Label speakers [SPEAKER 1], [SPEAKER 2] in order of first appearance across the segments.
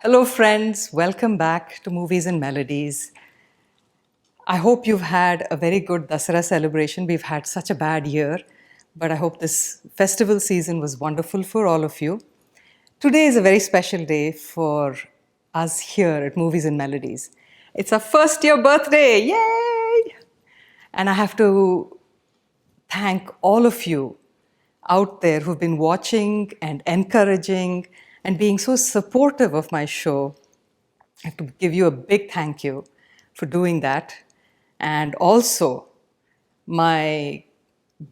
[SPEAKER 1] Hello friends, welcome back to Movies and Melodies. I hope you've had a very good Dasara celebration. We've had such a bad year, but I hope this festival season was wonderful for all of you. Today is a very special day for us here at Movies and Melodies. It's our first year birthday, yay! And I have to thank all of you out there who've been watching and encouraging and being so supportive of my show. I have to give you a big thank you for doing that. And also, my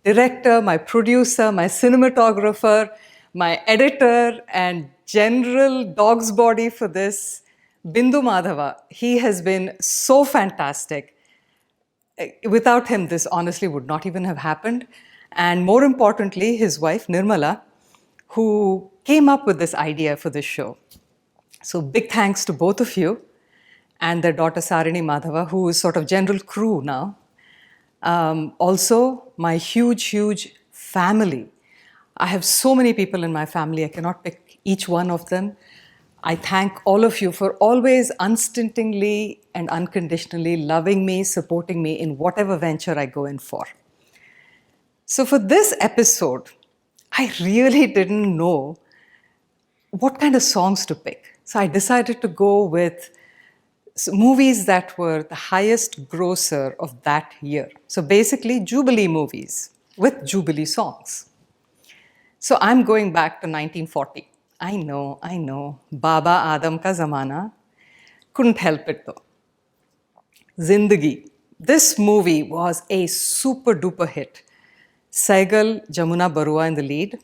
[SPEAKER 1] director, my producer, my cinematographer, my editor, and general dog's body for this, Bindu Madhava. He has been so fantastic. Without him, this honestly would not even have happened. And more importantly, his wife, Nirmala, who came up with this idea for this show. So big thanks to both of you and their daughter Sarini Madhava, who is sort of general crew now. Also, my huge family. I have so many people in my family, I cannot pick each one of them. I thank all of you for always unstintingly and unconditionally loving me, supporting me in whatever venture I go in for. So for this episode, I really didn't know what kind of songs to pick. So I decided to go with movies that were the highest grosser of that year. So basically, Jubilee movies with Jubilee songs. So I'm going back to 1940. I know. Baba Adam ka zamana. Couldn't help it though. Zindagi. This movie was a super duper hit. Ganga Jamuna in the lead.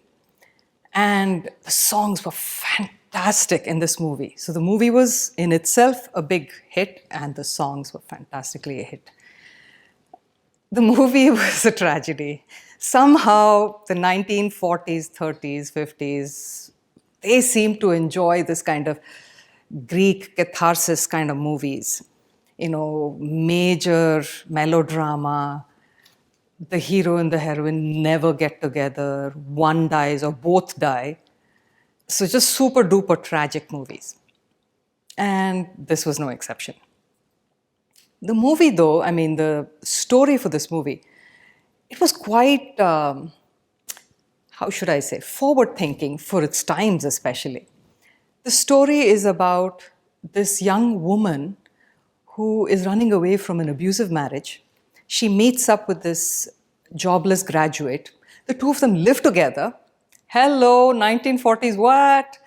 [SPEAKER 1] And the songs were fantastic in this movie. So the movie was in itself a big hit and the songs were fantastically a hit. The movie was a tragedy. Somehow the 1940s, 30s, 50s, they seemed to enjoy this kind of Greek catharsis kind of movies. You know, major melodrama, the hero and the heroine never get together, one dies or both die. So just super duper tragic movies. And this was no exception. The movie though, the story for this movie, it was quite, how should I say, forward thinking for its times especially. The story is about this young woman who is running away from an abusive marriage. She meets up with this jobless graduate. The two of them live together. Hello, 1940s, what?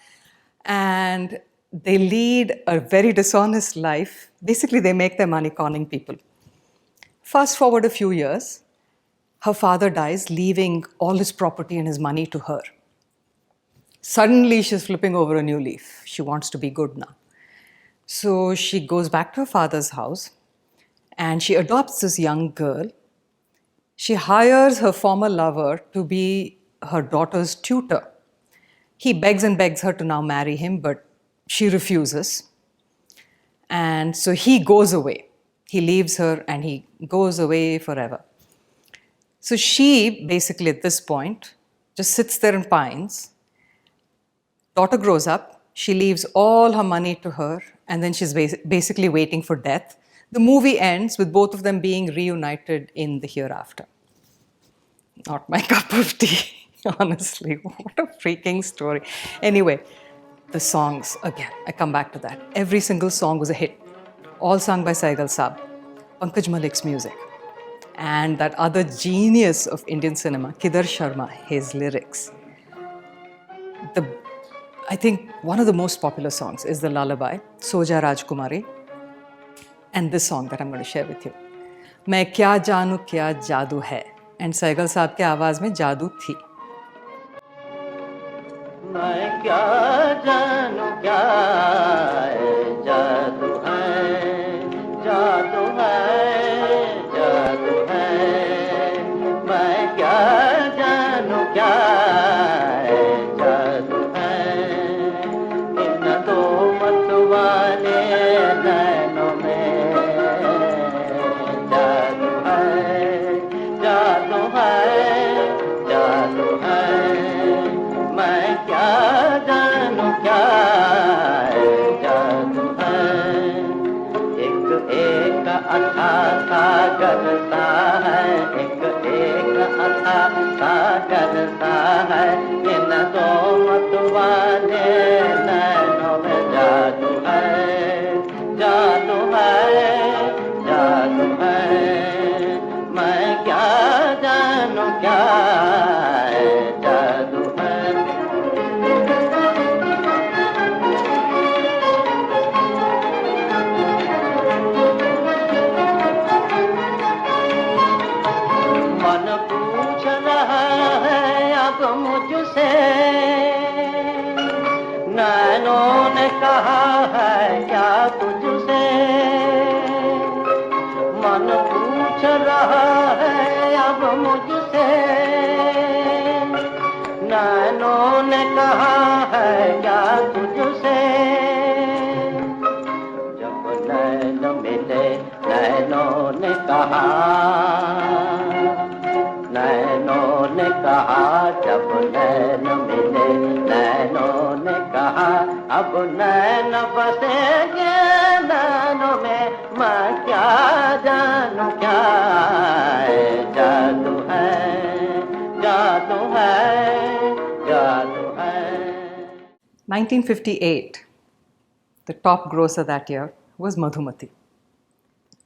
[SPEAKER 1] And they lead a very dishonest life. Basically, they make their money conning people. Fast forward a few years, her father dies, leaving all his property and his money to her. Suddenly, she's flipping over a new leaf. She wants to be good now. So she goes back to her father's house and she adopts this young girl. She hires her former lover to be her daughter's tutor. He begs and begs her to now marry him, but she refuses. And so he goes away. He leaves her and he goes away forever. So she basically at this point just sits there and pines. Daughter grows up. She leaves all her money to her and then she's basically waiting for death. The movie ends with both of them being reunited in the hereafter. Not my cup of tea, honestly. What a freaking story. Anyway, the songs, again, I come back to that. Every single song was a hit. All sung by Saigal Saab, Pankaj Malik's music. And that other genius of Indian cinema, Kidar Sharma, his lyrics. I think one of the most popular songs is the lullaby, Soja Rajkumari. And this song that I'm going to share with you. मैं क्या जानू क्या जादू है. And Saigal साहब के आवाज में जादू थी.
[SPEAKER 2] मैं क्या जानू क्या जादू है, जादू है, जादू है. मैं क्या जानू क्या जादू है. इन दो मतवाले नैनों में जादू है, जादू है, जादू है. मैं क्या जानू क्या जादू अच्छा सागर सा है, एक एक अच्छा सागर सा है, इन दो मतवाले नैनों में जादू है, जादू है, जादू है। मैं क्या जानूं क्या है जादू है। मन पूछ रहा है अब मुझसे, नैनों ने कहा है क्या तुझसे। मन पूछ रहा है अब मुझसे, नैनों ने कहा है क्या तुझसे। जब नैन मिले नैनों ने कहा, नैनों ने कहा, जब नैन मिले नैनों ने कहा, अब नैन बसेंगे नैनों में, मैं क्या जानूं क्या है जादू है, जादू है, जादू है।
[SPEAKER 1] 1958, the top grosser that year was Madhumati.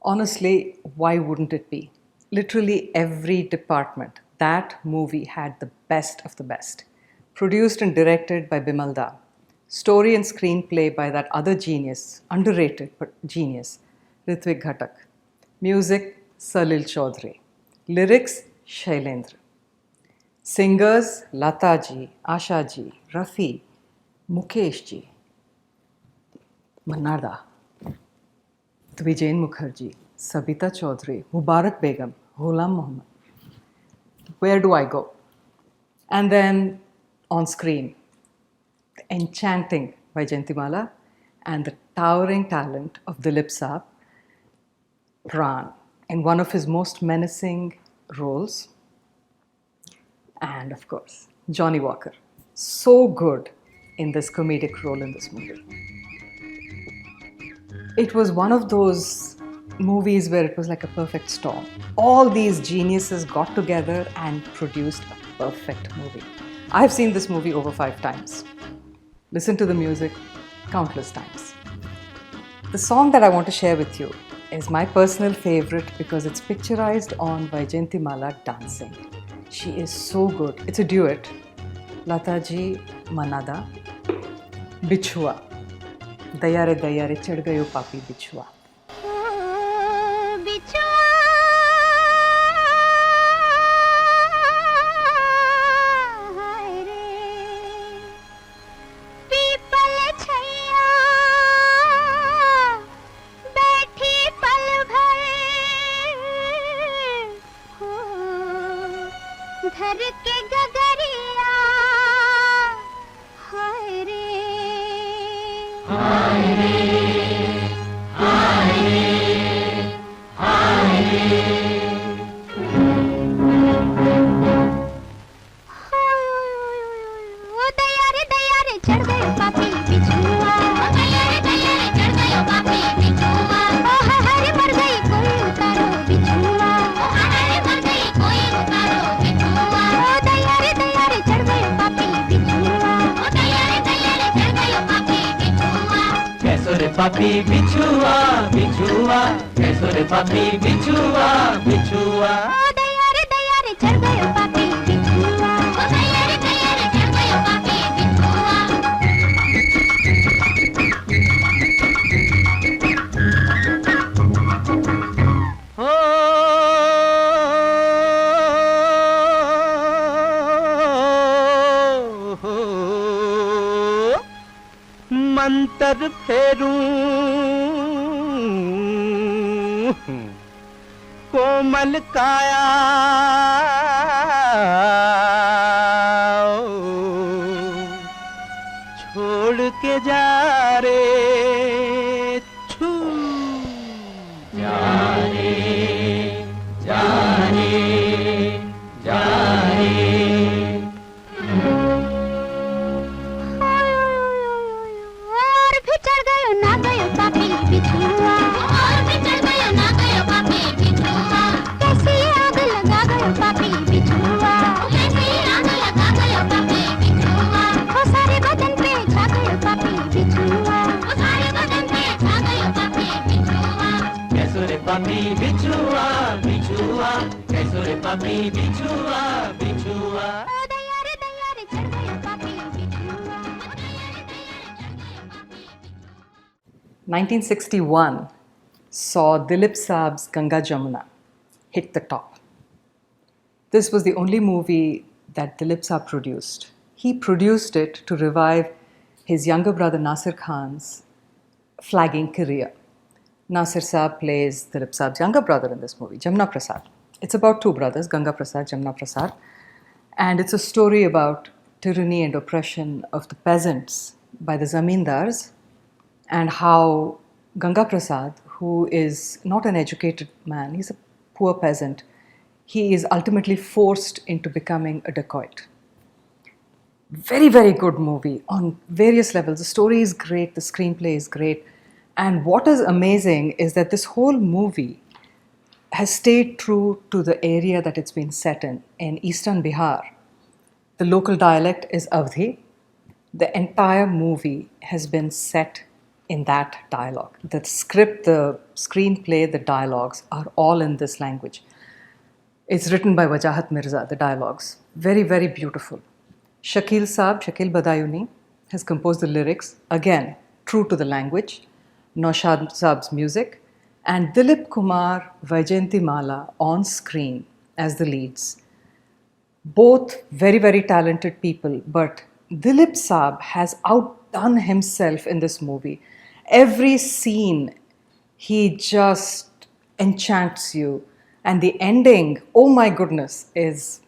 [SPEAKER 1] Honestly, why wouldn't it be? Literally every department, that movie had the best of the best. Produced and directed by Bimal Da. Story and screenplay by that other genius, underrated but genius, Ritvik Ghatak. Music, Salil Chaudhary. Lyrics, Shailendra. Singers, Lata ji, Asha ji, Rafi, Mukesh ji, Manada, Vijayan Mukherjee, Sabita Chaudhary, Mubarak Begum, Ghulam Muhammad. Where do I go? And then on screen, the enchanting Vaijayantimala and the towering talent of Dilip Saab, Pran, in one of his most menacing roles. And of course, Johnny Walker. So good in this comedic role in this movie. It was one of those movies where it was like a perfect storm. All these geniuses got together and produced a perfect movie. I've seen this movie over 5 times. Listened to the music countless times. The song that I want to share with you is my personal favorite because it's picturized on Vaijayantimala dancing. She is so good. It's a duet. Lata ji, Manada, Bichhua. दया रे चढ़ गयो पापी बिछुआ.
[SPEAKER 3] धर के गगरिया हाय रे, हाय रे, हाय रे, हाय रे। ओ दया रे चढ़ गयो पापी बिछुआ, ओ दया रे चढ़ गयो पापी बिछुआ। ओ हरे मर गई कोई उतारो बिछुआ, ओ हरे मर गई कोई उतारो बिछुआ। ओ दया रे चढ़ गयो पापी बिछुआ, ओ दया रे चढ़ गयो पापी बिछुआ।
[SPEAKER 2] कैसो रे पापी बिछुआ, बिछुआ, कैसो रे पापी बिछुआ, बिछुआ।
[SPEAKER 3] ओ दया रे चढ़ गयो पापी बिछुआ, ओ दया रे चढ़ गयो पापी बिछुआ।
[SPEAKER 2] हो मंतर फेरूं कोमल काया, छोड़ के जा रे छू, जा रे, जा रे, जा रे।
[SPEAKER 3] और भी चढ़ गयो ना गयो पापी बिछुआ, और भी चढ़ गयो ना गयो
[SPEAKER 2] papi bichua bichua kaise re papi bichua bichua
[SPEAKER 3] ओ दया रे चढ़ गयो पापी बिछुआ ओ दया रे चढ़ गयो पापी
[SPEAKER 1] 1961 saw Dilip Saab's Ganga Jamuna hit the top. This was the only movie that Dilip Saab produced. He produced it to revive his younger brother Nasir Khan's flagging career. Nasir Saab plays Dilip Saab's younger brother in this movie, Jamuna Prasad. It's about two brothers, Ganga Prasad, Jamuna Prasad. And it's a story about tyranny and oppression of the peasants by the zamindars, and how Ganga Prasad, who is not an educated man, he's a poor peasant, he is ultimately forced into becoming a dacoit. Very, very good movie on various levels. The story is great, the screenplay is great. And what is amazing is that this whole movie has stayed true to the area that it's been set in eastern Bihar. The local dialect is Avdhi. The entire movie has been set in that dialogue. The script, the screenplay, the dialogues are all in this language. It's written by Wajahat Mirza, the dialogues. Very, very beautiful. Shakil Badayuni, has composed the lyrics, again, true to the language. Naushad Saab's music. And Dilip Kumar, Vaijayanti Mala on screen as the leads. Both very, very talented people, but Dilip Saab has outdone himself in this movie. Every scene, he just enchants you. And the ending, oh my goodness, is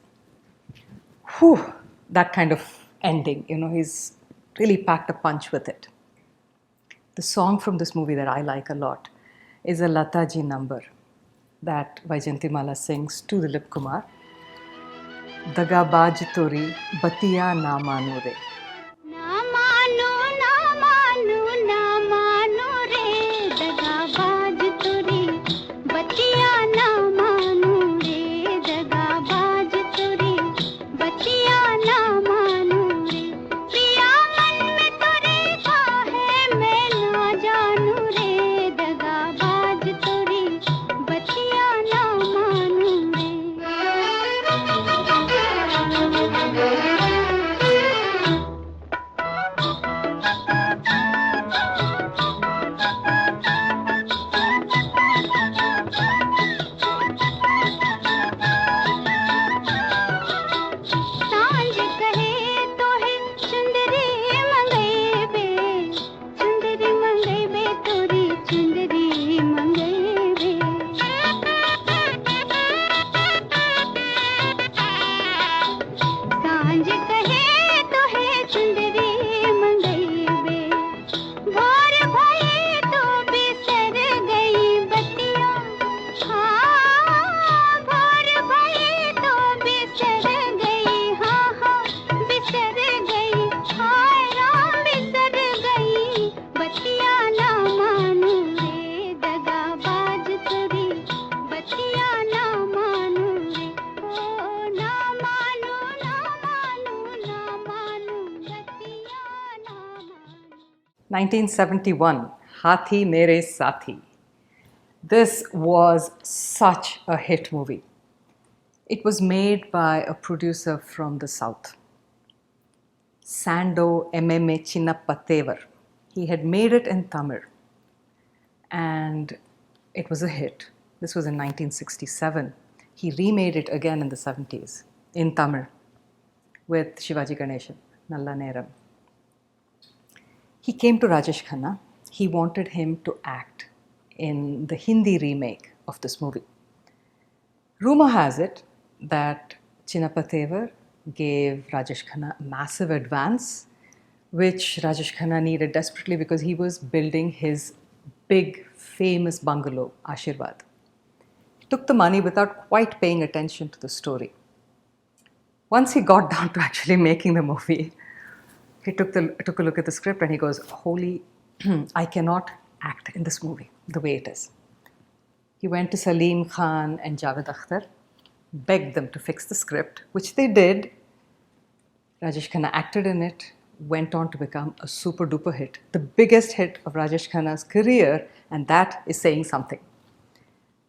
[SPEAKER 1] that kind of ending. You know, he's really packed a punch with it. The song from this movie that I like a lot is a Lataji number that Vaijayanti Mala sings to Dilip Kumar. Dagabaaj tori batiya na manu re.
[SPEAKER 3] ना मानो ना मानो ना मानो रे दगाबाज तुरी बतिया ना मानो रे दगाबाज तुरी बतिया ना मानो रे पिया मन में तुरे का है मैं ना जानू रे दगाबाज तुरी बतिया ना मानो रे
[SPEAKER 1] 1971, Hathi Mere Sathi. This was such a hit movie. It was made by a producer from the south, Sando M.M.A. Chinappathevar. He had made it in Tamil and it was a hit. This was in 1967. He remade it again in the 70s in Tamil with Shivaji Ganeshan, Nalla Neram. He came to Rajesh Khanna. He wanted him to act in the Hindi remake of this movie. Rumor has it that Chinappathevar gave Rajesh Khanna a massive advance, which Rajesh Khanna needed desperately because he was building his big, famous bungalow, Ashirwad. He took the money without quite paying attention to the story. Once he got down to actually making the movie, he took a look at the script and he goes, holy, I cannot act in this movie the way it is. He went to Salim Khan and Javed Akhtar, begged them to fix the script, which they did. Rajesh Khanna acted in it, went on to become a super duper hit, the biggest hit of Rajesh Khanna's career, and that is saying something.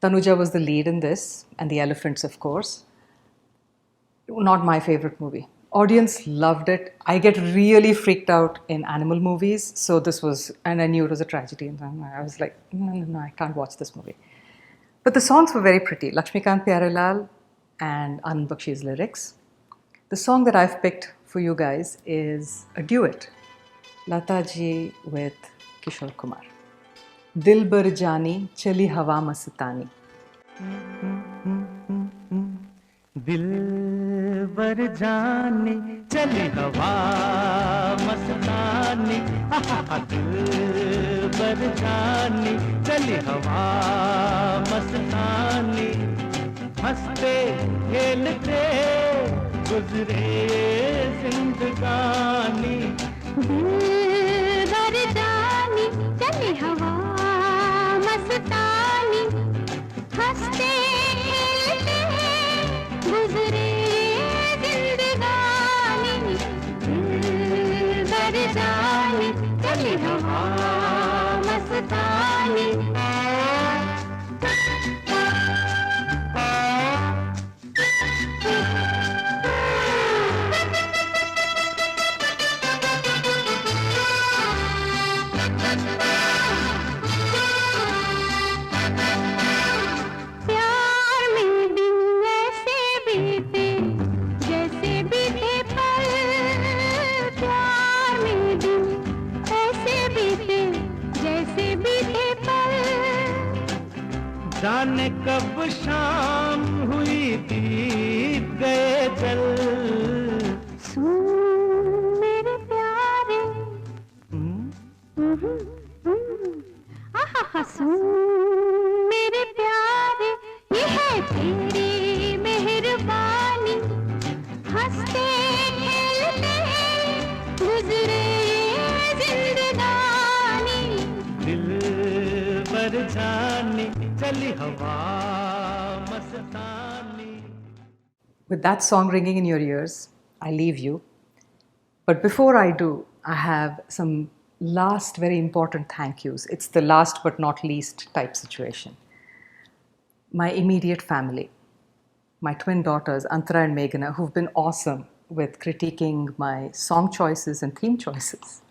[SPEAKER 1] Tanuja was the lead in this, and the elephants, of course. Not my favorite movie. Audience loved it. I get really freaked out in animal movies, so this was, and I knew it was a tragedy, and I was like, no, I can't watch this movie. But the songs were very pretty. Lakshmikant Pyarelal and Anand Bakshi's lyrics. The song that I've picked for you guys is a duet. Lata ji with Kishore Kumar. Dil bar jani, chali hawa mastani.
[SPEAKER 2] दिल बर जाने चली हवा मस्तानी दिल बर जाने चली हवा मस्तानी हंसते खेलते गुजरे जिंदगानी
[SPEAKER 3] दिल भर जानी चली हवा मस्तानी हंसते खेलते गुजरे जिंदगानी दिल भर जानी चली हवा मस्तानी
[SPEAKER 2] जाने कब शाम हुई बीत गए जल
[SPEAKER 3] सुन मेरे प्यारे आहा सुन मेरे प्यारे ये है तेरी मेहरबानी हंसते खेलते गुजरे जिंदगानी
[SPEAKER 2] दिल बर जाने चली हवा मस्तानी.
[SPEAKER 1] With that song ringing in your ears, I leave you. But before I do, I have some last very important thank yous. It's the last but not least type situation. My immediate family, my twin daughters, Antara and Meghana, who've been awesome with critiquing my song choices and theme choices.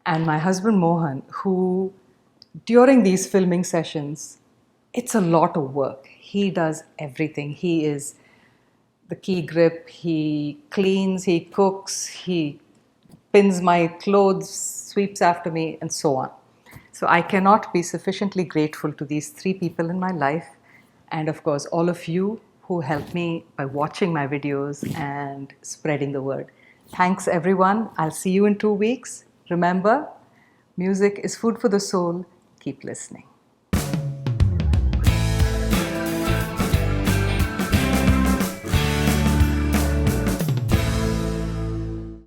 [SPEAKER 1] And my husband Mohan, who during these filming sessions, it's a lot of work. He does everything. He is the key grip, he cleans, he cooks, he pins my clothes, sweeps after me, and so on. So I cannot be sufficiently grateful to these three people in my life, and of course all of you who helped me by watching my videos and spreading the word. Thanks everyone. I'll see you in 2 weeks. Remember, music is food for the soul. Keep listening.